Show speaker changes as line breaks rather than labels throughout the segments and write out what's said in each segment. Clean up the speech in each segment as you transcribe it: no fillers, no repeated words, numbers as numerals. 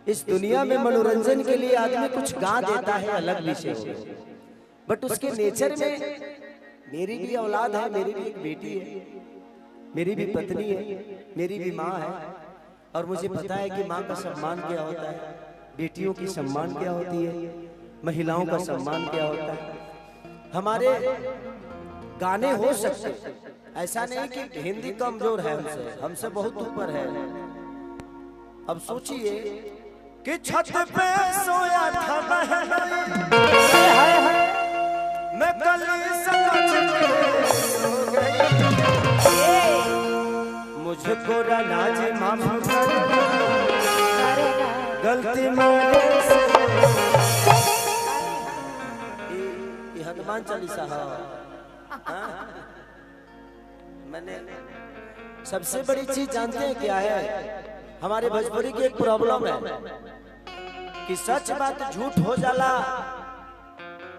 इस दुनिया में मनोरंजन के लिए आदमी कुछ गा देता है, अलग विषय है, बट उसके नेचर में मेरी भी औलाद है, मेरी भी एक बेटी है, मेरी भी पत्नी है, मेरी भी माँ है, और मुझे पता है कि माँ का सम्मान क्या होता है, बेटियों की सम्मान क्या होती है, महिलाओं का सम्मान क्या होता है। हमारे गाने हो सकते, ऐसा नहीं कि हिंदी कमजोर है हमसे, हमसे बहुत ऊपर है। अब सोचिए कि छत पे सोया था मैं कल सो गई, मुझको नाज माफ कर, गलती मेरे से। ये हनुमान चालीसा है। मैंने सबसे बड़ी चीज जानते हैं क्या है, हमारे भोजपुरी की एक प्रॉब्लम है कि सच बात झूठ हो जाला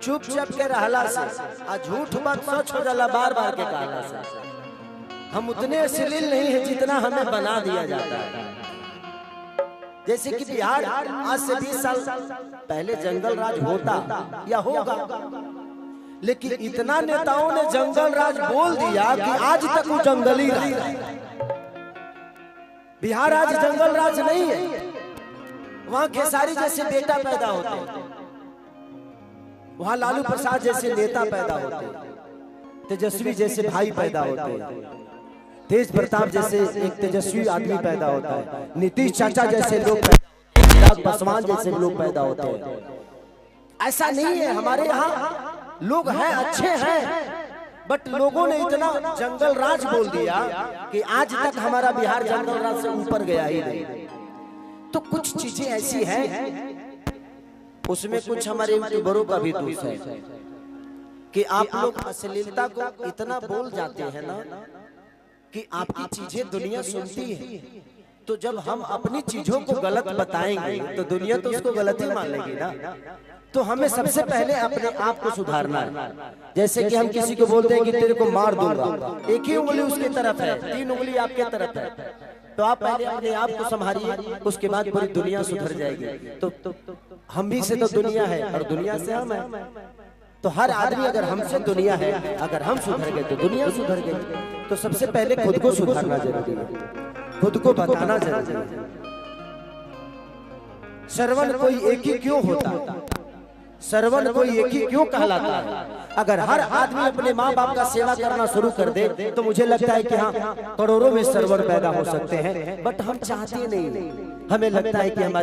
चुपचाप के रहला से, आ झूठ बात सच हो जाला बार बार के कहला से। हम उतने अश्लील नहीं है जितना हमें बना दिया जाता है। जैसे कि बिहार आज से 20 साल पहले जंगल राज होता या होगा, लेकिन इतना नेताओं ने जंगल राज बोल दिया कि आज तक वो जंगली रहा। बिहार आज जंगल राज नहीं है, वहां खेसारी जैसे बेटा पैदा होते हैं, वहां लालू प्रसाद जैसे नेता पैदा होते हैं, तेजस्वी जैसे भाई पैदा होते हैं, तेज प्रताप जैसे एक तेजस्वी आदमी पैदा होता है, नीतीश चाचा जैसे लोग, पासवान जैसे लोग पैदा होते हैं। ऐसा नहीं है, हमारे यहाँ लोग हैं, अच्छे हैं, बट लोगों ने इतना जंगल राज बोल दिया कि आज तक हमारा बिहार जंगल राज से ऊपर गया ही नहीं। तो कुछ चीजें ऐसी हैं, उसमें कुछ हमारे यूट्यूबरों का भी दोष है कि आप लोग अश्लीलता को इतना बोल जाते हैं ना कि आपकी चीजें दुनिया सुनती है, तो जब हम अपनी चीजों को गलत बताएंगे तो दुनिया तो उसको गलत ही मान लेगी ना। तो हमें सबसे पहले अपने आप को सुधारना है। जैसे कि हम किसी को बोलते हैं कि तेरे को मार दूंगा, एक ही उंगली उसकी तरफ है, 3 उंगली आपके तरफ है, तो आप पहले अपने आप को संभालिए, उसके बाद पूरी दुनिया सुधर जाएगी। तो हम भी से तो दुनिया है और दुनिया से हम है, तो हर आदमी अगर हमसे दुनिया है, अगर हम सुधर गए तो दुनिया सुधर गई। तो सबसे पहले खुद को सुधारना जरूरी है, खुद को बताना जरूरी है। श्रवण कोई एक ही क्यों होता, श्रवण कोई एक ही क्यों कहलाता है। अगर हर आदमी अपने माँ बाप का सेवा करना शुरू कर दे तो मुझे लगता है कि हाँ, करोड़ों में श्रवण पैदा हो सकते हैं, बट हम चाहते नहीं। हमें लगता है कि हमारे